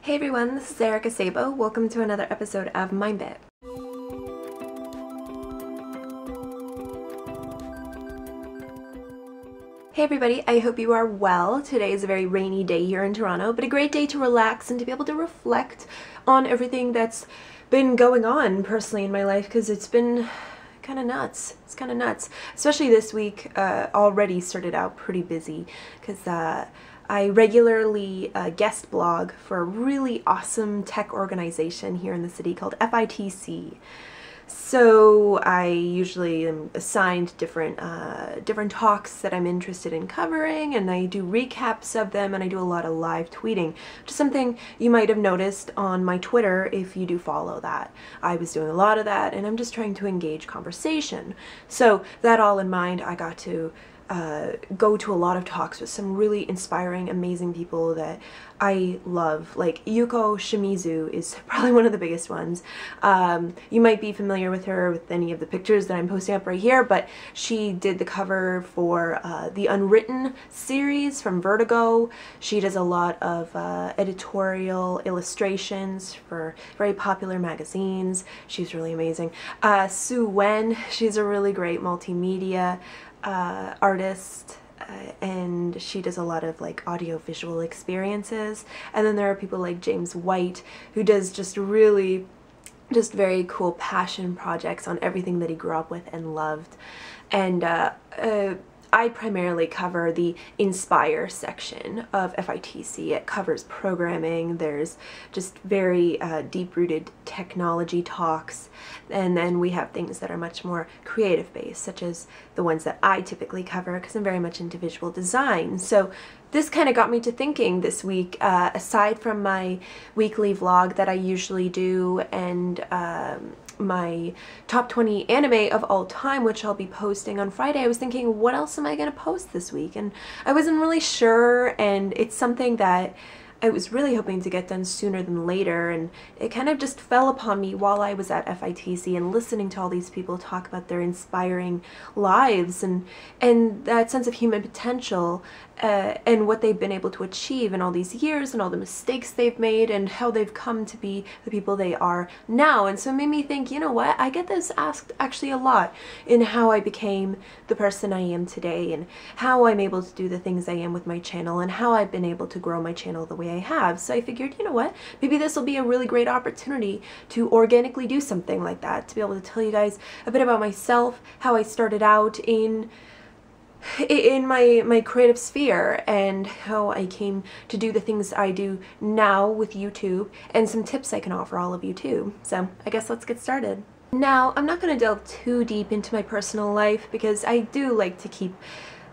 Hey everyone, this is Erica Sabo. Welcome to another episode of Mind Bit. Hey everybody, I hope you are well. Today is a very rainy day here in Toronto, but a great day to relax and to be able to reflect on everything that's been going on personally in my life, because it's been kind of nuts. It's kind of nuts. Especially this week, already started out pretty busy because I regularly guest blog for a really awesome tech organization here in the city called FITC. So I usually am assigned different talks that I'm interested in covering, and I do recaps of them, and I do a lot of live tweeting, which is something you might have noticed on my Twitter if you do follow that. I was doing a lot of that, and I'm just trying to engage conversation. So that all in mind, I got to go to a lot of talks with some really inspiring, amazing people that I love. Like Yuko Shimizu is probably one of the biggest ones. You might be familiar with her with any of the pictures that I'm posting up right here, but she did the cover for the Unwritten series from Vertigo. She does a lot of editorial illustrations for very popular magazines. She's really amazing. Sue Wen, she's a really great multimedia artist, and she does a lot of like audio-visual experiences. And then there are people like James White, who does just really very cool passion projects on everything that he grew up with and loved. And I primarily cover the Inspire section of FITC. It covers programming. There's just very deep-rooted technology talks, and then we have things that are much more creative-based, such as the ones that I typically cover because I'm very much into visual design. So this kind of got me to thinking this week, aside from my weekly vlog that I usually do, and my top 20 anime of all time, which I'll be posting on Friday, I was thinking, what else am I going to post this week? And I wasn't really sure, and it's something that I was really hoping to get done sooner than later, and it kind of just fell upon me while I was at FITC and listening to all these people talk about their inspiring lives and that sense of human potential, and what they've been able to achieve in all these years and all the mistakes they've made and how they've come to be the people they are now. And so it made me think, you know what, I get this asked actually a lot in how I became the person I am today, and how I'm able to do the things I am with my channel, and how I've been able to grow my channel the way I have. So I figured, you know what, maybe this will be a really great opportunity to organically do something like that, to be able to tell you guys a bit about myself, how I started out in my creative sphere, and how I came to do the things I do now with YouTube, and some tips I can offer all of you too. So I guess let's get started. Now, I'm not going to delve too deep into my personal life because I do like to keep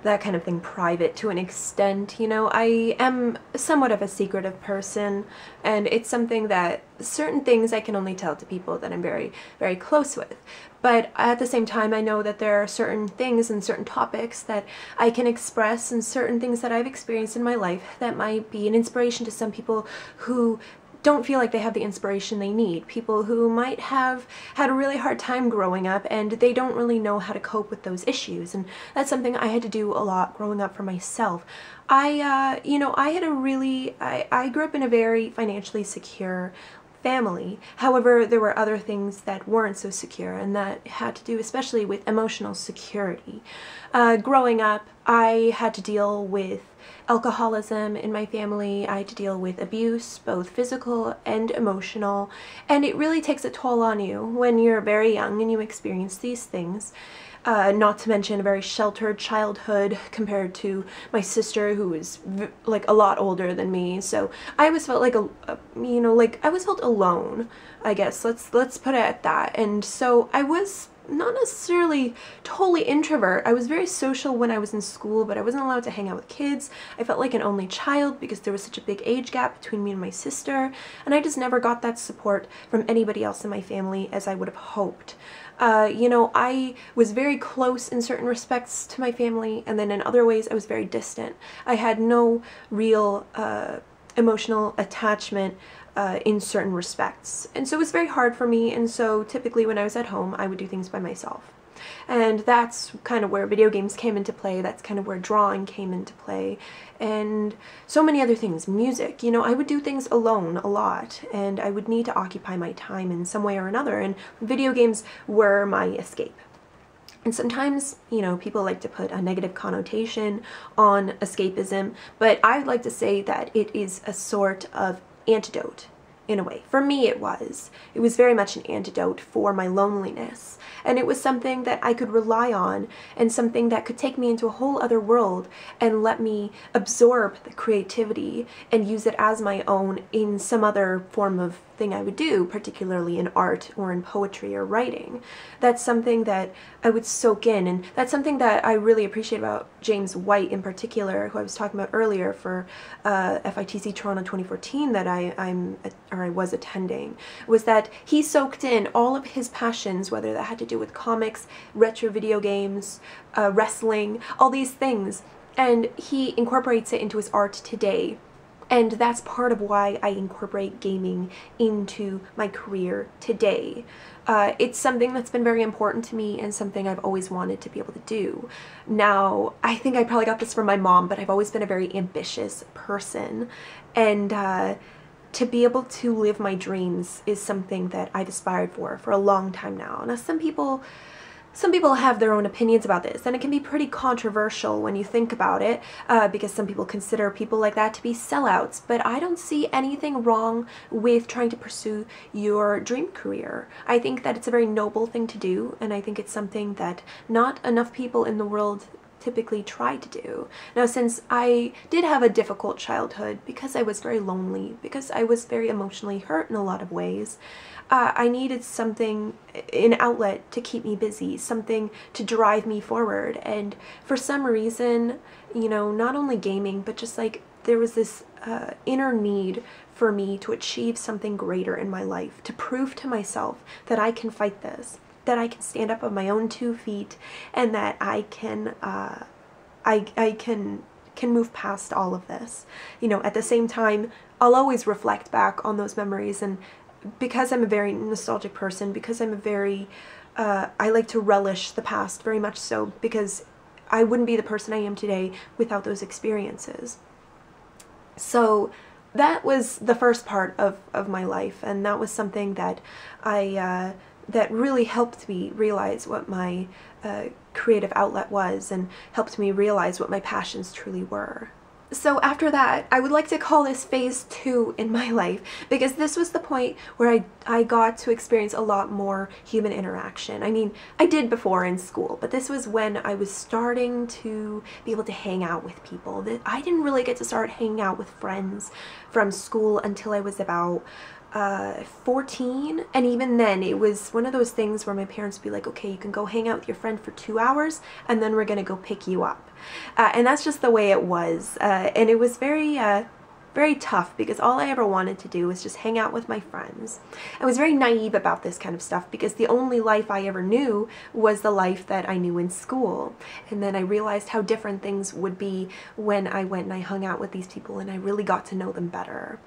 that kind of thing private to an extent. You know, I am somewhat of a secretive person, and it's something that certain things I can only tell to people that I'm very, very close with. But at the same time, I know that there are certain things and certain topics that I can express, and certain things that I've experienced in my life that might be an inspiration to some people who don't feel like they have the inspiration they need. People who might have had a really hard time growing up, and they don't really know how to cope with those issues. And that's something I had to do a lot growing up for myself. I grew up in a very financially secure family. However, there were other things that weren't so secure, and that had to do especially with emotional security. Growing up, I had to deal with alcoholism in my family. I had to deal with abuse, both physical and emotional, and it really takes a toll on you when you're very young and you experience these things. Not to mention a very sheltered childhood compared to my sister, who was like a lot older than me. So I always felt like I always felt alone, I guess. Let's put it at that. And so I was not necessarily totally introvert. I was very social when I was in school, but I wasn't allowed to hang out with kids. I felt like an only child because there was such a big age gap between me and my sister, and I just never got that support from anybody else in my family as I would have hoped. I was very close in certain respects to my family, and then in other ways I was very distant. I had no real emotional attachment in certain respects. And so it was very hard for me, and so typically when I was at home, I would do things by myself. And that's kind of where video games came into play. That's kind of where drawing came into play, and so many other things. Music, you know, I would do things alone a lot, and I would need to occupy my time in some way or another, and video games were my escape. And sometimes, you know, people like to put a negative connotation on escapism, but I would like to say that it is a sort of antidote in a way. For me, it was. It was very much an antidote for my loneliness. And it was something that I could rely on, and something that could take me into a whole other world and let me absorb the creativity and use it as my own in some other form of thing I would do, particularly in art or in poetry or writing. That's something that I would soak in, and that's something that I really appreciate about James White in particular, who I was talking about earlier for FITC Toronto 2014 that I was attending, was that he soaked in all of his passions, whether that had to do with comics, retro video games, wrestling, all these things, and he incorporates it into his art today. And that's part of why I incorporate gaming into my career today. It's something that's been very important to me and something I've always wanted to be able to do. Now, I think I probably got this from my mom, but I've always been a very ambitious person. And to be able to live my dreams is something that I've aspired for a long time now. Now, some people have their own opinions about this, and it can be pretty controversial when you think about it, because some people consider people like that to be sellouts, but I don't see anything wrong with trying to pursue your dream career. I think that it's a very noble thing to do, and I think it's something that not enough people in the world typically try to do. Now, since I did have a difficult childhood, because I was very lonely, because I was very emotionally hurt in a lot of ways, I needed something, an outlet to keep me busy, something to drive me forward. And for some reason, you know, not only gaming, but just like there was this inner need for me to achieve something greater in my life, to prove to myself that I can fight this, that I can stand up on my own 2 feet, and that I can can move past all of this. You know, at the same time, I'll always reflect back on those memories, and because I'm a very nostalgic person, because I'm a very, I like to relish the past very much so, because I wouldn't be the person I am today without those experiences. So that was the first part of my life, and that was something that that really helped me realize what my creative outlet was, and helped me realize what my passions truly were. So after that, I would like to call this phase 2 in my life, because this was the point where I got to experience a lot more human interaction. I mean, I did before in school, but this was when I was starting to be able to hang out with people. I didn't really get to start hanging out with friends from school until I was about 14, and even then it was one of those things where my parents would be like, okay, you can go hang out with your friend for 2 hours and then we're gonna go pick you up, and that's just the way it was, and it was very tough, because all I ever wanted to do was just hang out with my friends. I was very naive about this kind of stuff, because the only life I ever knew was the life that I knew in school, and then I realized how different things would be when I went and I hung out with these people and I really got to know them better.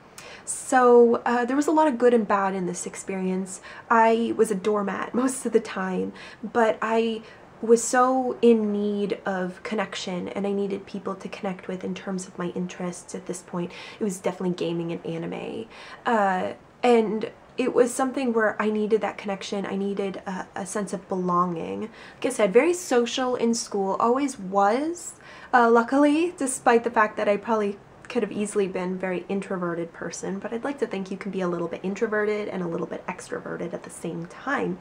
So there was a lot of good and bad in this experience. I was a doormat most of the time, but I was so in need of connection, and I needed people to connect with in terms of my interests at this point. It was definitely gaming and anime. And it was something where I needed that connection. I needed a sense of belonging. Like I said, very social in school, always was, luckily, despite the fact that I probably could have easily been a very introverted person, but I'd like to think you can be a little bit introverted and a little bit extroverted at the same time.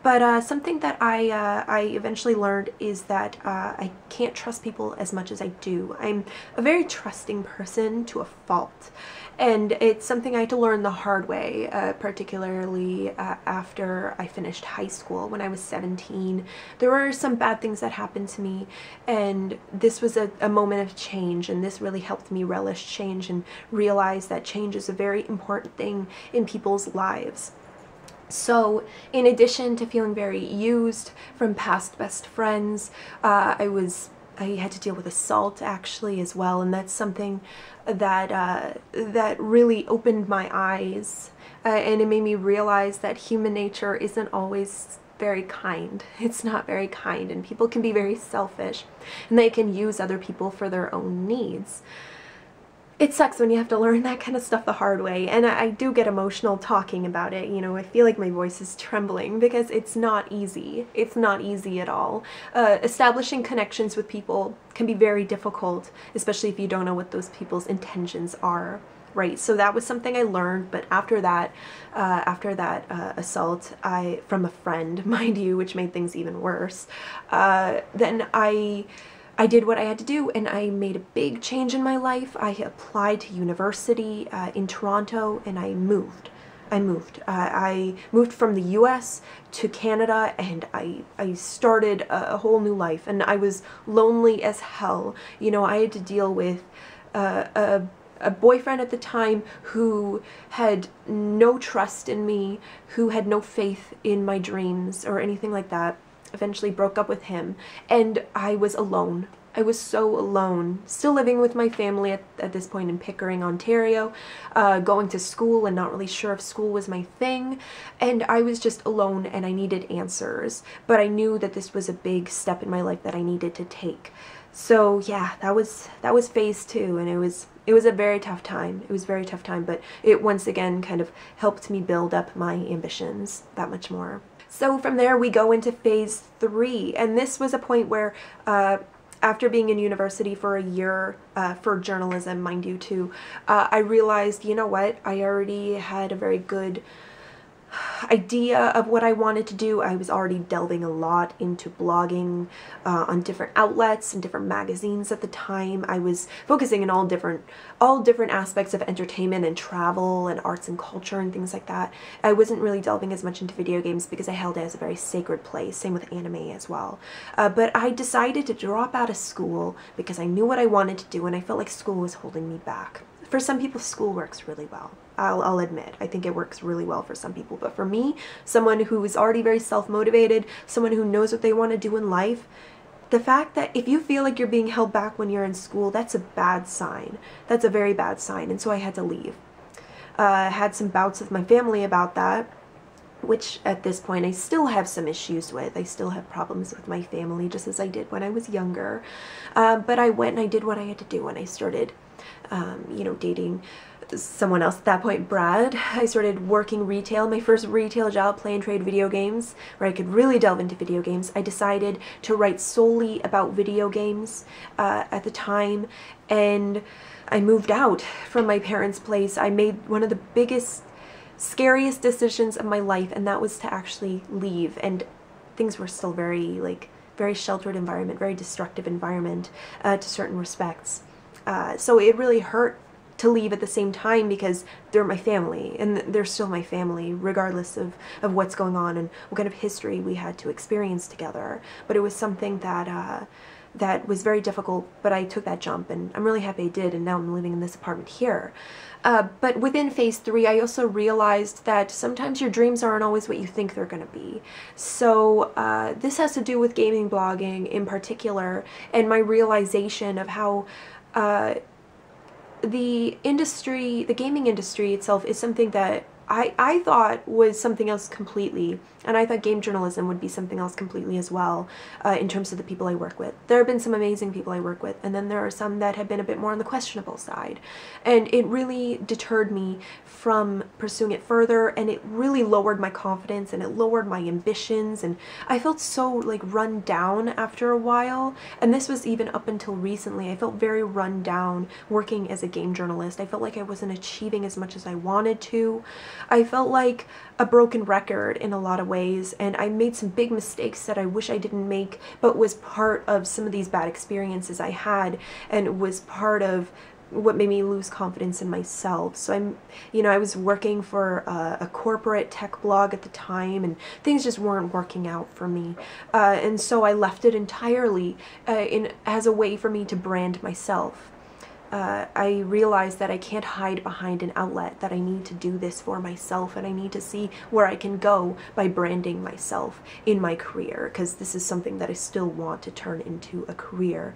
But something that I eventually learned is that I can't trust people as much as I do. I'm a very trusting person to a fault, and it's something I had to learn the hard way, particularly after I finished high school. When I was 17, there were some bad things that happened to me, and this was a moment of change, and this really helped me relish change and realize that change is a very important thing in people's lives. So in addition to feeling very used from past best friends, I had to deal with assault actually as well, and that's something that that really opened my eyes, and it made me realize that human nature isn't always very kind. It's not very kind, and people can be very selfish, and they can use other people for their own needs. It sucks when you have to learn that kind of stuff the hard way, and I do get emotional talking about it. You know, I feel like my voice is trembling because it's not easy. It's not easy at all. Establishing connections with people can be very difficult, especially if you don't know what those people's intentions are. Right, so that was something I learned, but after that assault from a friend, mind you, which made things even worse, then I did what I had to do, and I made a big change in my life. I applied to university in Toronto, and I moved. I moved from the US to Canada, and I started a whole new life, and I was lonely as hell. You know, I had to deal with a boyfriend at the time who had no trust in me, who had no faith in my dreams or anything like that. Eventually broke up with him, and I was alone. I was so alone, still living with my family at this point in Pickering, Ontario, going to school and not really sure if school was my thing, and I was just alone and I needed answers, but I knew that this was a big step in my life that I needed to take. So yeah, that was phase 2, and it was a very tough time. It was a very tough time, but it once again kind of helped me build up my ambitions that much more. So from there we go into phase 3, and this was a point where after being in university for a year for journalism, mind you too, I realized, you know what, I already had a very good idea of what I wanted to do. I was already delving a lot into blogging on different outlets and different magazines at the time. I was focusing on all different aspects of entertainment and travel and arts and culture and things like that. I wasn't really delving as much into video games because I held it as a very sacred place, same with anime as well. But I decided to drop out of school because I knew what I wanted to do, and I felt like school was holding me back. For some people, school works really well. I'll admit, I think it works really well for some people, but for me, someone who is already very self-motivated, someone who knows what they want to do in life, the fact that if you feel like you're being held back when you're in school, that's a bad sign. That's a very bad sign, and so I had to leave. I had some bouts with my family about that, which at this point I still have some issues with. I still have problems with my family, just as I did when I was younger. But I went and I did what I had to do, and I started you know, dating someone else at that point, Brad. I started working retail, my first retail job, play and trade video games, where I could really delve into video games. I decided to write solely about video games at the time, and I moved out from my parents' place. I made one of the biggest, scariest decisions of my life, and that was to actually leave. And things were still very sheltered environment, very destructive environment to certain respects. So it really hurt to leave at the same time because they're my family, and they're still my family regardless of what's going on and what kind of history we had to experience together. But it was something that that was very difficult, but I took that jump, and I'm really happy I did, and now I'm living in this apartment here. But within phase 3, I also realized that sometimes your dreams aren't always what you think they're going to be. So this has to do with gaming blogging in particular, and my realization of how the gaming industry itself is something that I thought was something else completely, and I thought game journalism would be something else completely as well, in terms of the people I work with. There have been some amazing people I work with, and then there are some that have been a bit more on the questionable side, and it really deterred me from pursuing it further, and it really lowered my confidence, and it lowered my ambitions, and I felt so like run down after a while. And this was even up until recently. I felt very run down working as a game journalist. I felt like I wasn't achieving as much as I wanted to. I felt like a broken record in a lot of ways, and I made some big mistakes that I wish I didn't make, but was part of some of these bad experiences I had, and was part of what made me lose confidence in myself. So I was working for a corporate tech blog at the time, and things just weren't working out for me. And so I left it entirely as a way for me to brand myself. I realized that I can't hide behind an outlet, that I need to do this for myself, and I need to see where I can go by branding myself in my career, because this is something that I still want to turn into a career.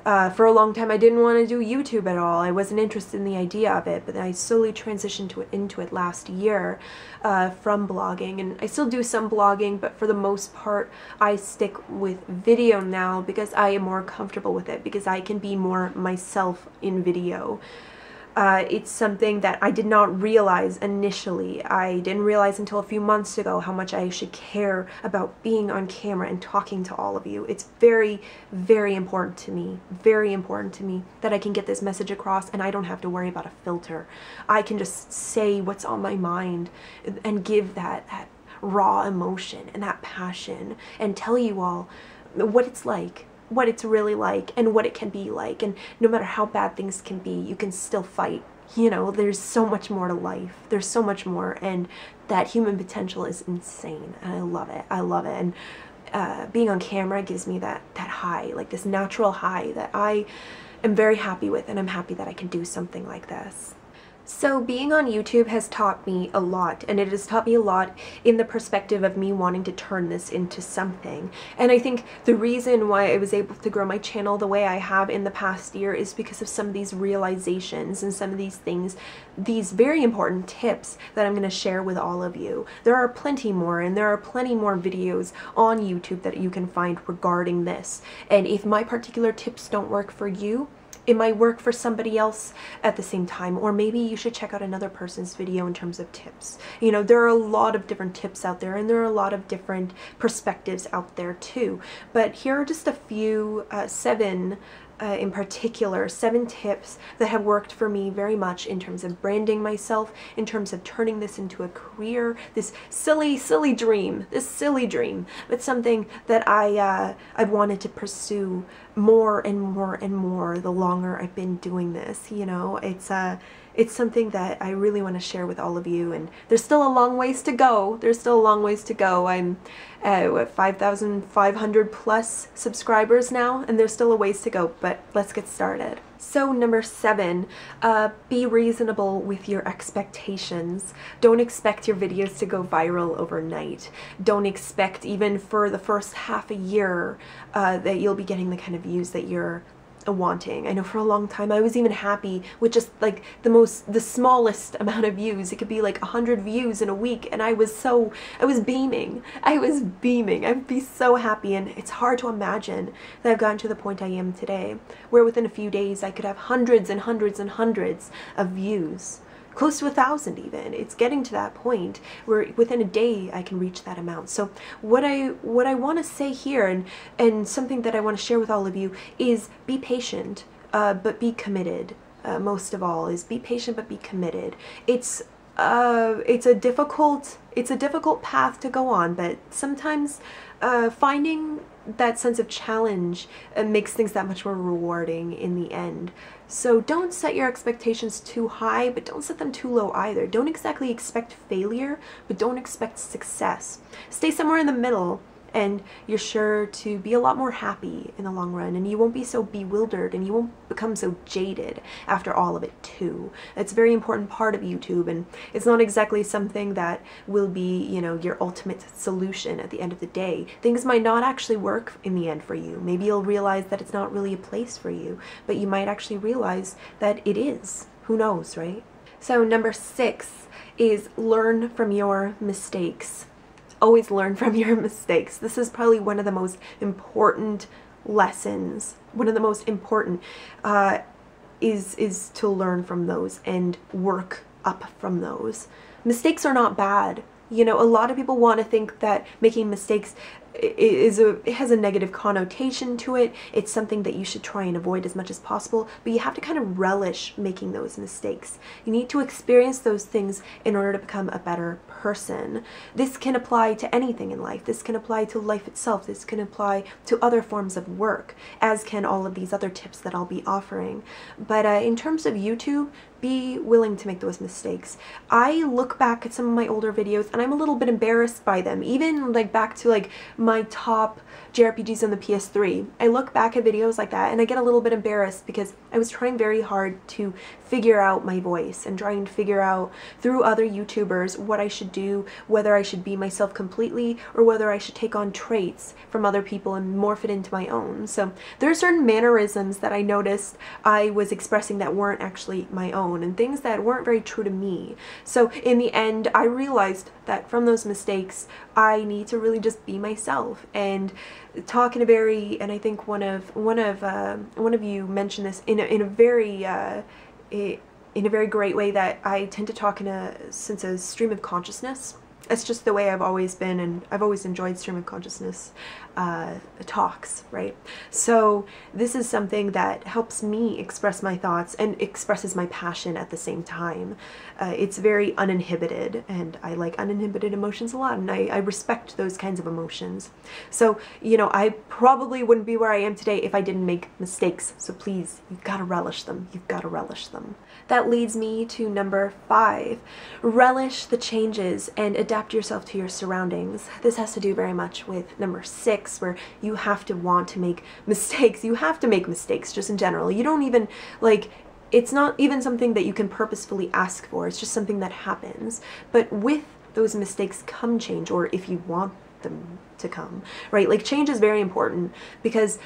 For a long time I didn't want to do YouTube at all. I wasn't interested in the idea of it, but then I slowly transitioned into it last year from blogging, and I still do some blogging, but for the most part I stick with video now because I am more comfortable with it, because I can be more myself in video. It's something that I did not realize initially. I didn't realize until a few months ago how much I should care about being on camera and talking to all of you. It's very, very important to me. Very important to me that I can get this message across and I don't have to worry about a filter. I can just say what's on my mind and give that raw emotion and that passion and tell you all what it's like, what it's really like, and what it can be like. And no matter how bad things can be, you can still fight. You know, there's so much more to life. There's so much more, and that human potential is insane, and I love it. I love it. And being on camera gives me that high, like this natural high that I am very happy with, and I'm happy that I can do something like this. So being on YouTube has taught me a lot, and it has taught me a lot in the perspective of me wanting to turn this into something. And I think the reason why I was able to grow my channel the way I have in the past year is because of some of these realizations and some of these things, these very important tips that I'm going to share with all of you. There are plenty more, and there are plenty more videos on YouTube that you can find regarding this. And if my particular tips don't work for you, it might work for somebody else at the same time, or maybe you should check out another person's video in terms of tips. You know, there are a lot of different tips out there, and there are a lot of different perspectives out there too. But here are just a few, seven in particular, 7 tips that have worked for me very much in terms of branding myself, in terms of turning this into a career, this silly dream, but something that I've wanted to pursue more and more and more the longer I've been doing this. You know, it's something that I really want to share with all of you, and there's still a long ways to go. There's still a long ways to go. I'm at 5,500 plus subscribers now, and there's still a ways to go, but let's get started. So number 7, be reasonable with your expectations. Don't expect your videos to go viral overnight. Don't expect even for the first half a year that you'll be getting the kind of views that you're wanting. I know for a long time I was even happy with just like the smallest amount of views. It could be like 100 views in a week, and I was beaming. I'd be so happy, and it's hard to imagine that I've gotten to the point I am today, where within a few days I could have hundreds and hundreds and hundreds of views. Close to 1,000 even. It's getting to that point where within a day I can reach that amount. So what I want to say here, and something that I want to share with all of you, is be patient, but be committed. Most of all, is be patient but be committed. It's a difficult path to go on, but sometimes finding that sense of challenge makes things that much more rewarding in the end. So don't set your expectations too high, but don't set them too low either. Don't exactly expect failure, but don't expect success. Stay somewhere in the middle, and you're sure to be a lot more happy in the long run, and you won't be so bewildered, and you won't become so jaded after all of it too. That's a very important part of YouTube, and it's not exactly something that will be, you know, your ultimate solution at the end of the day. Things might not actually work in the end for you. Maybe you'll realize that it's not really a place for you, but you might actually realize that it is. Who knows, right? So number 6 is learn from your mistakes. Always learn from your mistakes. This is probably one of the most important lessons. One of the most important is to learn from those and work up from those. Mistakes are not bad. You know, a lot of people want to think that making mistakes it has a negative connotation to it. It's something that you should try and avoid as much as possible, but you have to kind of relish making those mistakes. You need to experience those things in order to become a better person. This can apply to anything in life. This can apply to life itself. This can apply to other forms of work, as can all of these other tips that I'll be offering. But in terms of YouTube, be willing to make those mistakes. I look back at some of my older videos and I'm a little bit embarrassed by them, even like back to like my top JRPGs on the PS3. I look back at videos like that and I get a little bit embarrassed because I was trying very hard to figure out my voice and trying to figure out through other YouTubers what I should do, whether I should be myself completely or whether I should take on traits from other people and morph it into my own. So there are certain mannerisms that I noticed I was expressing that weren't actually my own and things that weren't very true to me. So in the end, I realized that from those mistakes, I need to really just be myself and talk in a very, and I think one of you mentioned this in a very great way, that I tend to talk in a sense of stream of consciousness. It's just the way I've always been, and I've always enjoyed stream of consciousness talks, right? So this is something that helps me express my thoughts and expresses my passion at the same time. It's very uninhibited, and I like uninhibited emotions a lot, and I respect those kinds of emotions. So, you know, I probably wouldn't be where I am today if I didn't make mistakes, so please, you've got to relish them. You've got to relish them. That leads me to number 5. Relish the changes and adapt yourself to your surroundings. This has to do very much with number 6, where you have to want to make mistakes. You have to make mistakes just in general. You don't even, like, it's not even something that you can purposefully ask for. It's just something that happens. But with those mistakes come change, or if you want them to come, right? Like, change is very important because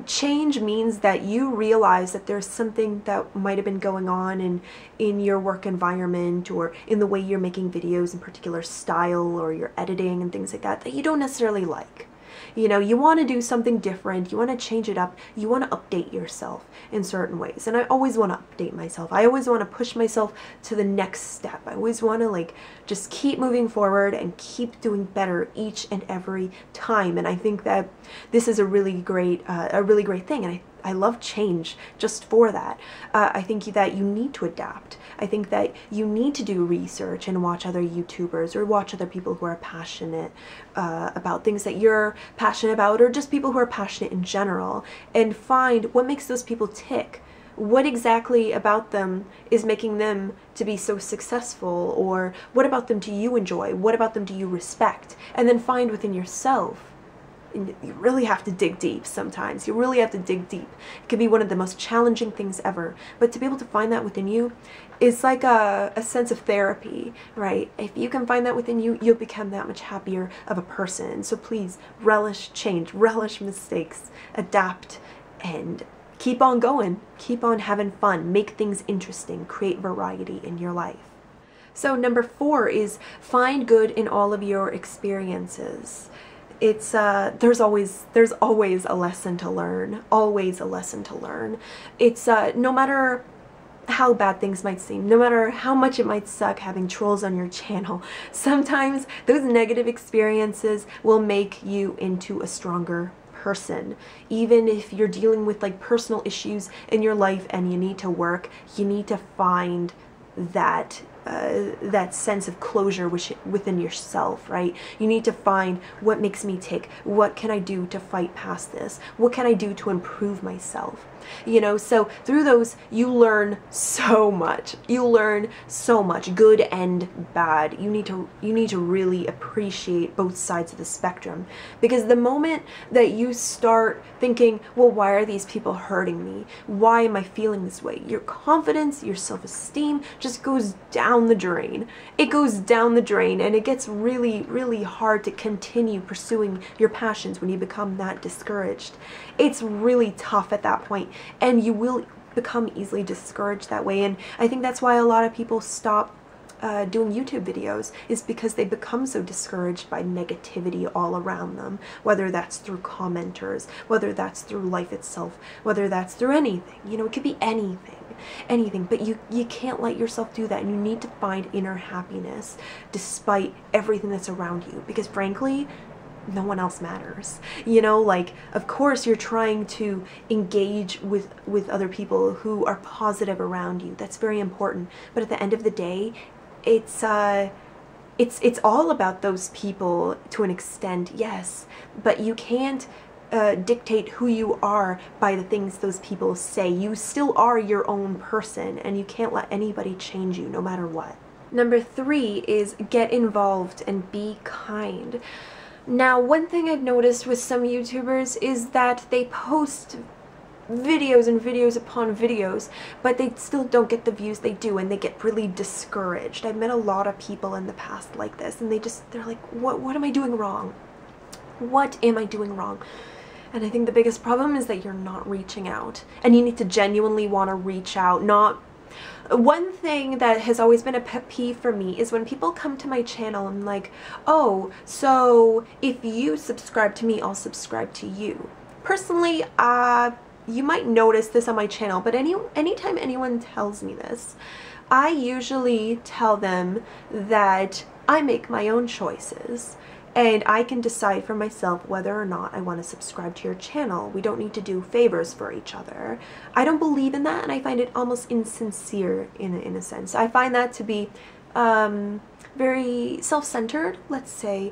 change means that you realize that there's something that might have been going on in your work environment or in the way you're making videos, in particular style or your editing and things like that, that you don't necessarily like. You know, you want to do something different, you want to change it up, you want to update yourself in certain ways. And I always want to update myself. I always want to push myself to the next step. I always want to, like, just keep moving forward and keep doing better each and every time. And I think that this is a really great thing. And I love change just for that. I think that you need to adapt. I think that you need to do research and watch other YouTubers or watch other people who are passionate about things that you're passionate about, or just people who are passionate in general, and find what makes those people tick. What exactly about them is making them to be so successful, or what about them do you enjoy? What about them do you respect? And then find within yourself. And you really have to dig deep sometimes. You really have to dig deep. It can be one of the most challenging things ever. But to be able to find that within you is like a sense of therapy, right? If you can find that within you, you'll become that much happier of a person. So please, relish change, relish mistakes, adapt, and keep on going. Keep on having fun. Make things interesting. Create variety in your life. So number 4 is find good in all of your experiences. It's there's always a lesson to learn, always a lesson to learn. It's no matter how bad things might seem, no matter how much it might suck having trolls on your channel, sometimes those negative experiences will make you into a stronger person. Even if you're dealing with, like, personal issues in your life and you need to work, you need to find that that sense of closure within yourself, right? You need to find what makes me tick. What can I do to fight past this? What can I do to improve myself? You know, so through those, you learn so much. You learn so much, good and bad. You need to really appreciate both sides of the spectrum, because the moment that you start thinking, well, why are these people hurting me? Why am I feeling this way? Your confidence, your self-esteem just goes down the drain. It goes down the drain, and it gets really, really hard to continue pursuing your passions when you become that discouraged. It's really tough at that point, and you will become easily discouraged that way. And I think that's why a lot of people stop doing YouTube videos, is because they become so discouraged by negativity all around them, whether that's through commenters, whether that's through life itself, whether that's through anything. You know, it could be anything, but you can't let yourself do that, and you need to find inner happiness despite everything that's around you, because frankly, no one else matters. You know, like, of course you're trying to engage with other people who are positive around you. That's very important. But at the end of the day, it's all about those people to an extent, yes, but you can't dictate who you are by the things those people say. You still are your own person, and you can't let anybody change you, no matter what. Number 3 is get involved and be kind. Now, one thing I've noticed with some YouTubers is that they post videos and videos upon videos, but they still don't get the views they do, and they get really discouraged. I've met a lot of people in the past like this, and they're like, what am I doing wrong? What am I doing wrong? And I think the biggest problem is that you're not reaching out, and you need to genuinely want to reach out. One thing that has always been a pet peeve for me is when people come to my channel and like, oh, so if you subscribe to me, I'll subscribe to you. Personally, you might notice this on my channel, but anytime anyone tells me this, I usually tell them that I make my own choices and I can decide for myself whether or not I want to subscribe to your channel. We don't need to do favors for each other. I don't believe in that, and I find it almost insincere in a sense. I find that to be very self-centered, let's say,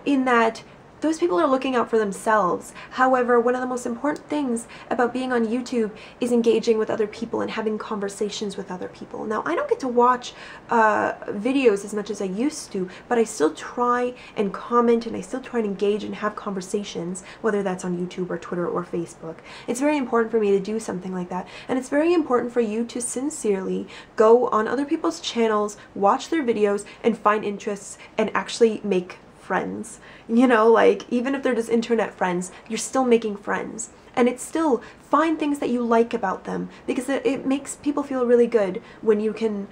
in that those people are looking out for themselves. However, one of the most important things about being on YouTube is engaging with other people and having conversations with other people. Now, I don't get to watch videos as much as I used to, but I still try and comment, and I still try and engage and have conversations, whether that's on YouTube or Twitter or Facebook. It's very important for me to do something like that, and it's very important for you to sincerely go on other people's channels, watch their videos, and find interests and actually make friends. You know, like, even if they're just internet friends, you're still making friends. And it's still find things that you like about them, because it makes people feel really good when you can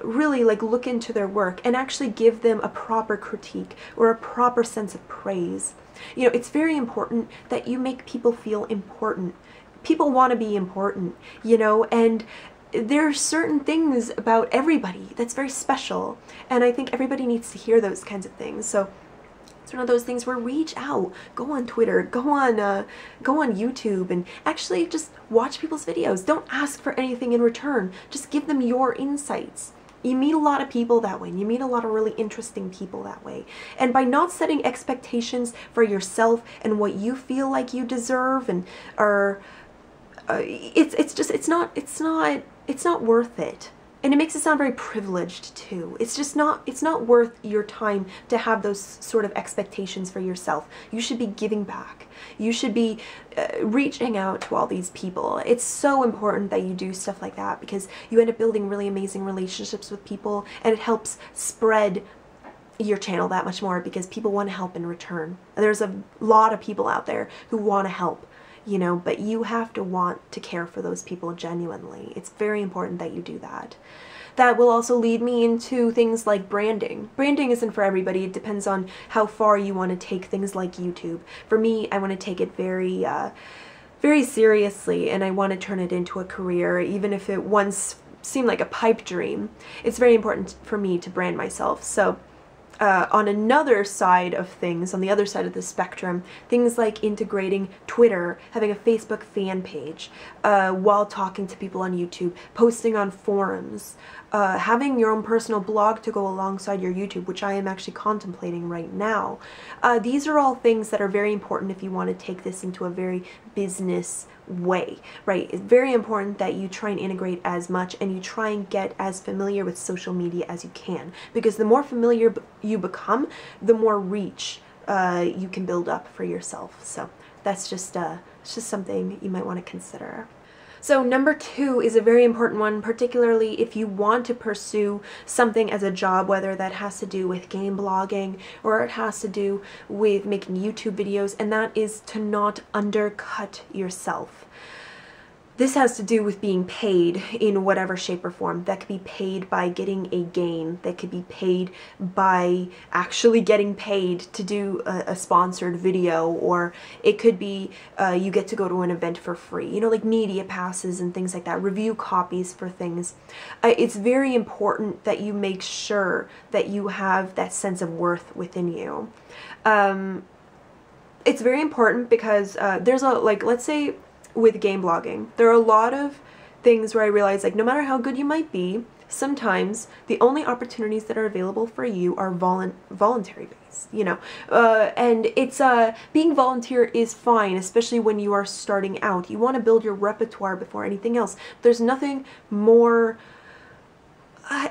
really like look into their work and actually give them a proper critique or a proper sense of praise. You know, it's very important that you make people feel important. People want to be important, you know, and there are certain things about everybody that's very special, and I think everybody needs to hear those kinds of things. So it's one of those things where reach out, go on Twitter, go on YouTube, and actually just watch people's videos. Don't ask for anything in return. Just give them your insights. You meet a lot of people that way, and you meet a lot of really interesting people that way. And by not setting expectations for yourself and what you feel like you deserve, and it's not worth it. And it makes it sound very privileged too. It's not worth your time to have those sort of expectations for yourself. You should be giving back. You should be reaching out to all these people. It's so important that you do stuff like that, because you end up building really amazing relationships with people, and it helps spread your channel that much more, because people want to help in return. There's a lot of people out there who want to help, you know, but you have to want to care for those people genuinely. It's very important that you do that. That will also lead me into things like branding. Branding isn't for everybody. It depends on how far you want to take things like YouTube. For me, I want to take it very, very seriously, and I want to turn it into a career, even if it once seemed like a pipe dream. It's very important for me to brand myself. So on another side of things, on the other side of the spectrum, things like integrating Twitter, having a Facebook fan page, while talking to people on YouTube, posting on forums, having your own personal blog to go alongside your YouTube, which I am actually contemplating right now. These are all things that are very important if you want to take this into a very business way, right? It's very important that you try and integrate as much, and you try and get as familiar with social media as you can, because the more familiar you become, the more reach you can build up for yourself. So that's just something you might want to consider. So number 2 is a very important one, particularly if you want to pursue something as a job, whether that has to do with game blogging or it has to do with making YouTube videos, and that is to not undercut yourself. This has to do with being paid in whatever shape or form. That could be paid by getting a gain. That could be paid by actually getting paid to do a sponsored video, or it could be you get to go to an event for free. You know, like media passes and things like that, review copies for things. It's very important that you make sure that you have that sense of worth within you. It's very important because there's a, like, let's say, with game blogging, there are a lot of things where I realize, like, no matter how good you might be, sometimes the only opportunities that are available for you are voluntary based, you know, and it's being volunteer is fine, especially when you are starting out. You want to build your repertoire before anything else. There's nothing more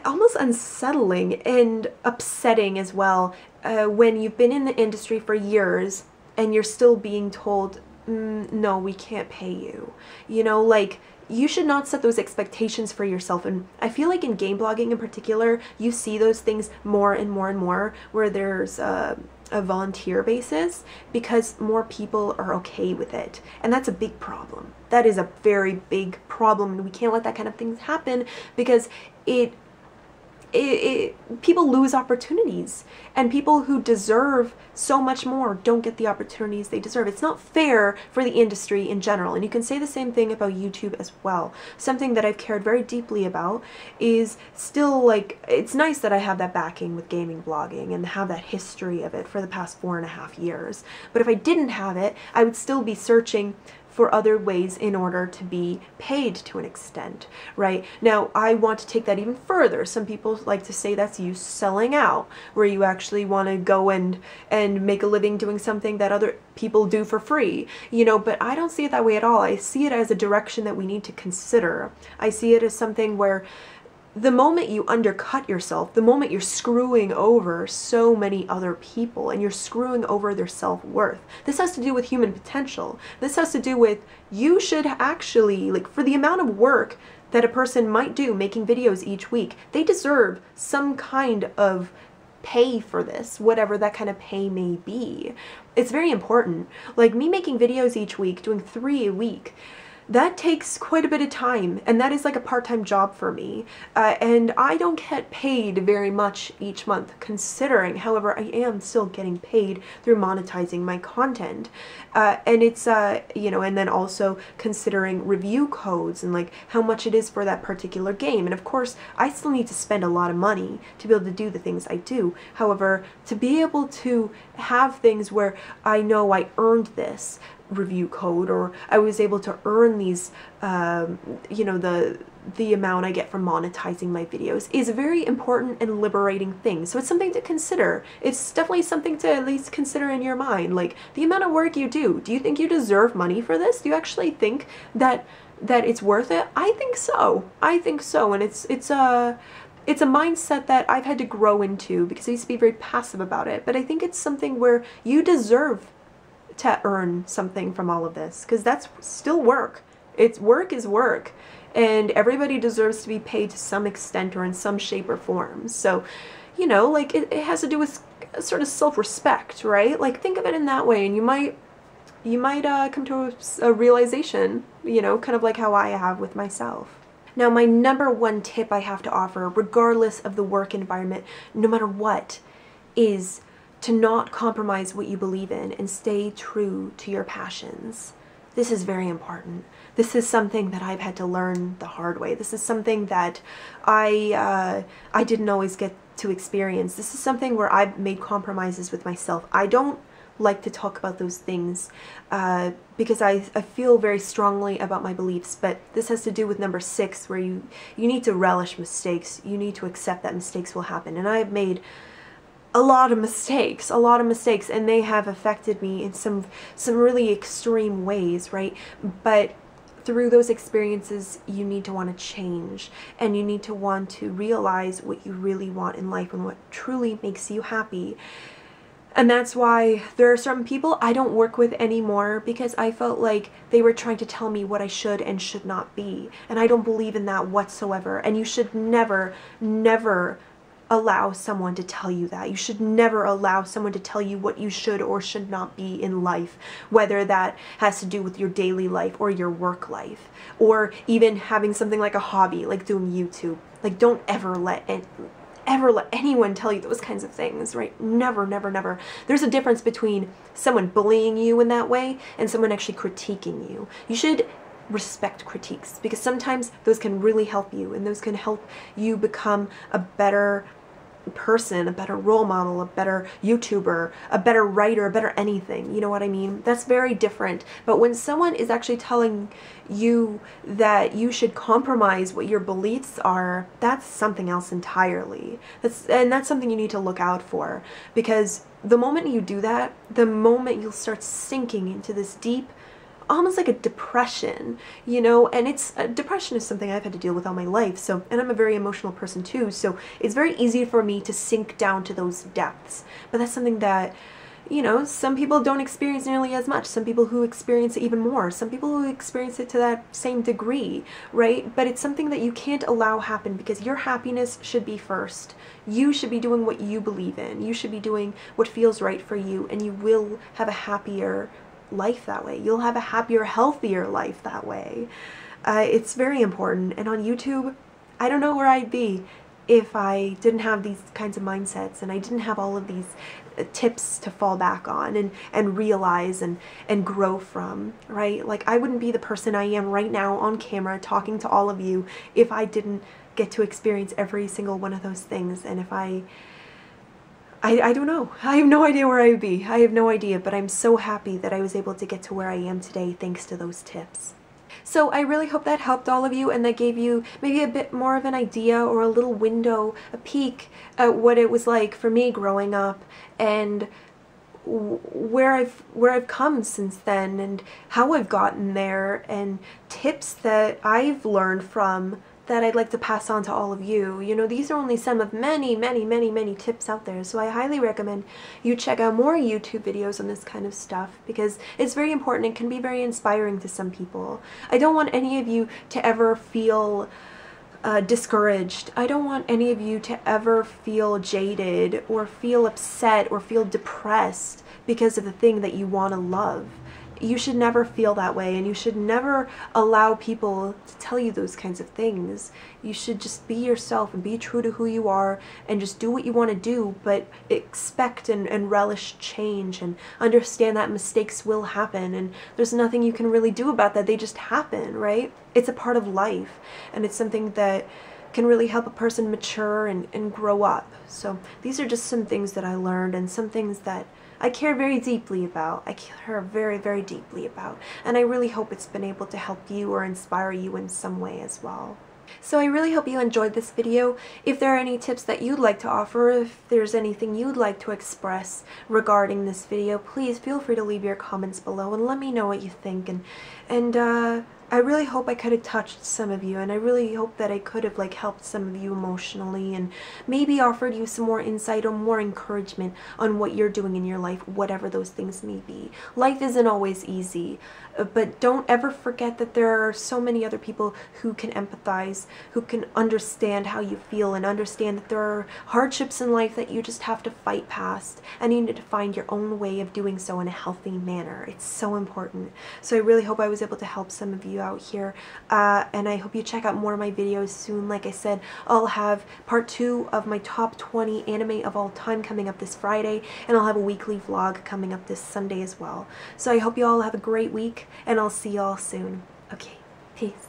almost unsettling and upsetting as well when you've been in the industry for years and you're still being told, no, we can't pay you. You know, like, you should not set those expectations for yourself. And I feel like in game blogging in particular, you see those things more and more and more, where there's a volunteer basis, because more people are okay with it. And that's a big problem. That is a very big problem. And we can't let that kind of thing happen, because people lose opportunities, and people who deserve so much more don't get the opportunities they deserve. It's not fair for the industry in general, and you can say the same thing about YouTube as well. Something that I've cared very deeply about is still, like, it's nice that I have that backing with gaming blogging and have that history of it for the past 4.5 years. But if I didn't have it, I would still be searching for other ways in order to be paid to an extent, right? Now, I want to take that even further. Some people like to say that's you selling out, where you actually want to go and make a living doing something that other people do for free, you know, but I don't see it that way at all. I see it as a direction that we need to consider. I see it as something where the moment you undercut yourself, the moment you're screwing over so many other people and you're screwing over their self-worth, this has to do with human potential. This has to do with, you should actually, like, for the amount of work that a person might do making videos each week, they deserve some kind of pay for this, whatever that kind of pay may be. It's very important. Like, me making videos each week, doing 3 a week, that takes quite a bit of time, and that is like a part-time job for me, and I don't get paid very much each month considering. However, I am still getting paid through monetizing my content, and it's you know, and then also considering review codes and like how much it is for that particular game. And of course I still need to spend a lot of money to be able to do the things I do. However, to be able to have things where I know I earned this review code, or I was able to earn these, you know, the amount I get from monetizing my videos, is a very important and liberating thing. So it's something to consider. It's definitely something to at least consider in your mind. Like, the amount of work you do you think you deserve money for this? Do you actually think that it's worth it? I think so. I think so. And it's a mindset that I've had to grow into, because I used to be very passive about it. But I think it's something where you deserve to earn something from all of this, because that's still work. It's work is work, and everybody deserves to be paid to some extent or in some shape or form. So, you know, like, it has to do with sort of self-respect, right? Like, think of it in that way, and you might come to a realization, you know, kind of like how I have with myself. Now, my number one tip I have to offer, regardless of the work environment, no matter what, is to not compromise what you believe in and stay true to your passions. This is very important. This is something that I've had to learn the hard way. This is something that I didn't always get to experience. This is something where I've made compromises with myself. I don't like to talk about those things because I feel very strongly about my beliefs, but this has to do with number 6, where you need to relish mistakes. You need to accept that mistakes will happen. And I've made a lot of mistakes, and they have affected me in some really extreme ways, right? But through those experiences, you need to want to change, and you need to want to realize what you really want in life and what truly makes you happy. And that's why there are certain people I don't work with anymore, because I felt like they were trying to tell me what I should and should not be. And I don't believe in that whatsoever. And you should never, never allow someone to tell you that. You should never allow someone to tell you what you should or should not be in life, whether that has to do with your daily life or your work life, or even having something like a hobby, like doing YouTube. Like, don't ever let anyone tell you those kinds of things, right? Never, never, never. There's a difference between someone bullying you in that way and someone actually critiquing you. You should respect critiques, because sometimes those can really help you, and those can help you become a better person, a better role model, a better YouTuber, a better writer, a better anything. You know what I mean? That's very different. But when someone is actually telling you that you should compromise what your beliefs are, that's something else entirely. That's something you need to look out for, because the moment you do that, the moment you'll start sinking into this deep almost like a depression, you know, and depression is something I've had to deal with all my life, so, and I'm a very emotional person too, so it's very easy for me to sink down to those depths, but that's something that, you know, some people don't experience nearly as much. Some people who experience it even more. Some people who experience it to that same degree, right? But it's something that you can't allow happen because your happiness should be first. You should be doing what you believe in. You should be doing what feels right for you, and you will have a happier life that way. You'll have a happier, healthier life that way. It's very important. And on YouTube, I don't know where I'd be if I didn't have these kinds of mindsets and I didn't have all of these tips to fall back on and realize and grow from, right? Like, I wouldn't be the person I am right now on camera talking to all of you if I didn't get to experience every single one of those things. And if I don't know. I have no idea where I would be. I have no idea, but I'm so happy that I was able to get to where I am today thanks to those tips. So I really hope that helped all of you and that gave you maybe a bit more of an idea or a little window, a peek at what it was like for me growing up and where I've come since then and how I've gotten there and tips that I've learned from that I'd like to pass on to all of you. You know, these are only some of many, many, many, many tips out there, so I highly recommend you check out more YouTube videos on this kind of stuff because it's very important and can be very inspiring to some people. I don't want any of you to ever feel discouraged. I don't want any of you to ever feel jaded or feel upset or feel depressed because of the thing that you want to love. You should never feel that way, and you should never allow people to tell you those kinds of things. You should just be yourself and be true to who you are and just do what you want to do, but expect and relish change and understand that mistakes will happen and there's nothing you can really do about that. They just happen, right? It's a part of life, and it's something that can really help a person mature and grow up. So these are just some things that I learned and some things that I care very deeply about. I care very, very deeply about. And I really hope it's been able to help you or inspire you in some way as well. So I really hope you enjoyed this video. If there are any tips that you'd like to offer, if there's anything you'd like to express regarding this video, please feel free to leave your comments below and let me know what you think. And I really hope I could have touched some of you, and I really hope that I could have helped some of you emotionally and maybe offered you some more insight or more encouragement on what you're doing in your life, whatever those things may be. Life isn't always easy, but don't ever forget that there are so many other people who can empathize, who can understand how you feel and understand that there are hardships in life that you just have to fight past, and you need to find your own way of doing so in a healthy manner. It's so important. So I really hope I was able to help some of you out here, and I hope you check out more of my videos soon. Like I said, I'll have part 2 of my top 20 anime of all time coming up this Friday, and I'll have a weekly vlog coming up this Sunday as well. So I hope you all have a great week, and I'll see you all soon. Okay, peace.